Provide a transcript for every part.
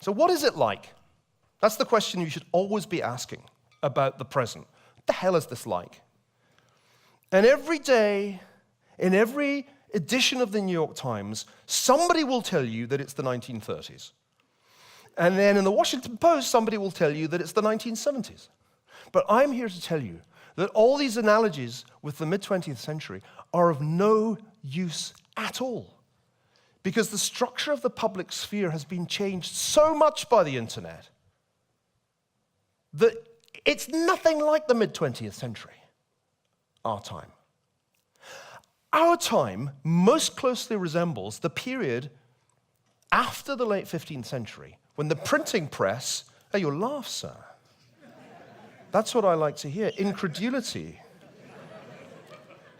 So what is it like? That's the question you should always be asking about the present. What the hell is this like? And every day, in every edition of the New York Times, somebody will tell you that it's the 1930s. And then in the Washington Post, somebody will tell you that it's the 1970s. But I'm here to tell you that all these analogies with the mid-20th century are of no use at all. Because the structure of the public sphere has been changed so much by the internet that it's nothing like the mid-20th century, our time. Our time most closely resembles the period after the late 15th century, when the printing press, oh, you'll laugh, sir. That's what I like to hear, incredulity.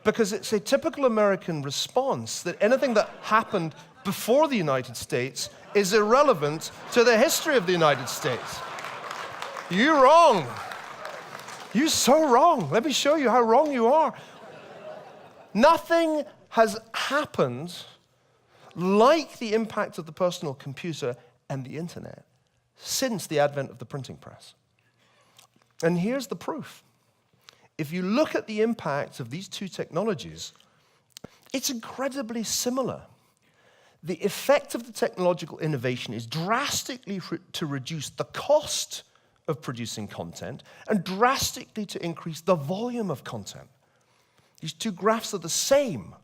Because it's a typical American response that anything that happened before the United States is irrelevant to the history of the United States. You're wrong. You're so wrong. Let me show you how wrong you are. Nothing has happened like the impact of the personal computer and the internet since the advent of the printing press. And here's the proof. If you look at the impact of these two technologies, it's incredibly similar. The effect of the technological innovation is drastically to reduce the cost of producing content and drastically to increase the volume of content. These two graphs are the same,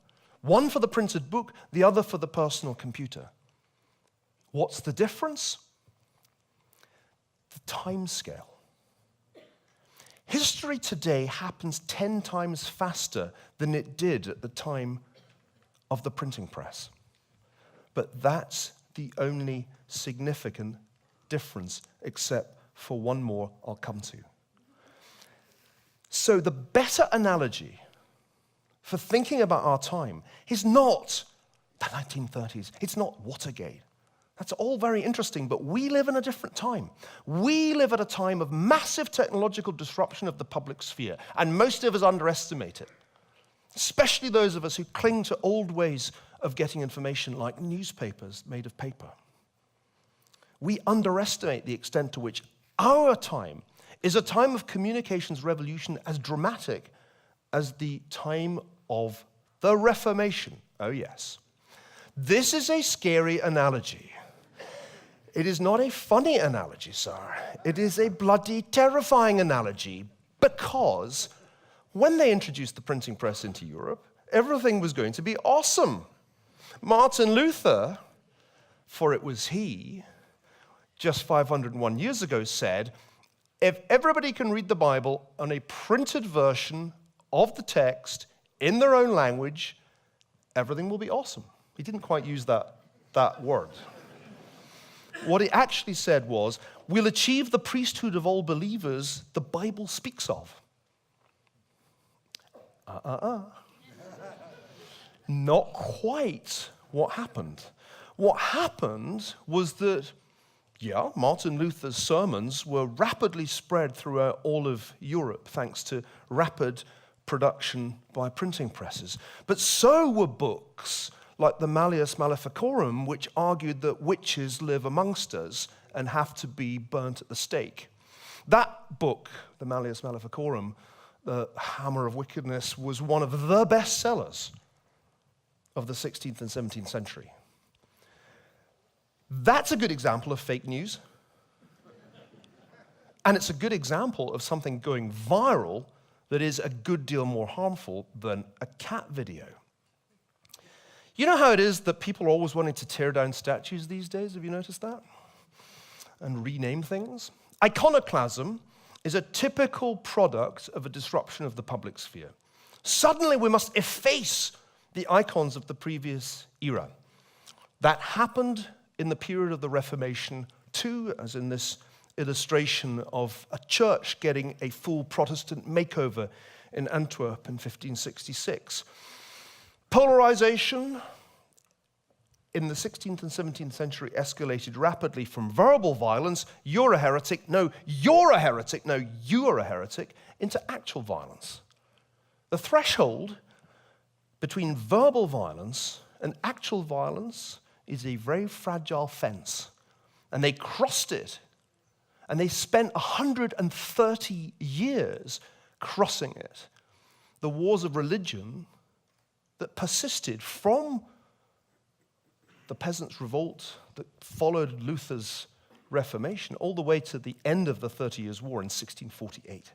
one for the printed book, the other for the personal computer. What's the difference? The time scale. History today happens 10 times faster than it did at the time of the printing press. But that's the only significant difference, except for one more I'll come to. So the better analogy for thinking about our time is not the 1930s. It's not Watergate. That's all very interesting, but we live in a different time. We live at a time of massive technological disruption of the public sphere, and most of us underestimate it, especially those of us who cling to old ways of getting information like newspapers made of paper. We underestimate the extent to which our time is a time of communications revolution as dramatic as the time of the Reformation. Oh, yes. This is a scary analogy. It is not a funny analogy, sir. It is a bloody terrifying analogy, because when they introduced the printing press into Europe, everything was going to be awesome. Martin Luther, for it was he, just 501 years ago said, if everybody can read the Bible on a printed version of the text in their own language, everything will be awesome. He didn't quite use that word. What he actually said was, we'll achieve the priesthood of all believers the Bible speaks of. Not quite what happened. What happened was that, Martin Luther's sermons were rapidly spread throughout all of Europe thanks to rapid production by printing presses. But so were books like the Malleus Maleficarum, which argued that witches live amongst us and have to be burnt at the stake. That book, the Malleus Maleficarum, the Hammer of Wickedness, was one of the best sellers of the 16th and 17th century. That's a good example of fake news. And it's a good example of something going viral that is a good deal more harmful than a cat video. You know how it is that people are always wanting to tear down statues these days? Have you noticed that? And rename things? Iconoclasm is a typical product of a disruption of the public sphere. Suddenly we must efface the icons of the previous era. That happened in the period of the Reformation too, as in this illustration of a church getting a full Protestant makeover in Antwerp in 1566. Polarization in the 16th and 17th century escalated rapidly from verbal violence, you're a heretic, no, you're a heretic, no, you are a heretic, into actual violence. The threshold between verbal violence and actual violence is a very fragile fence. and they crossed it. And they spent 130 years crossing it. The wars of religion that persisted from the peasants' revolt that followed Luther's Reformation all the way to the end of the 30 Years' War in 1648.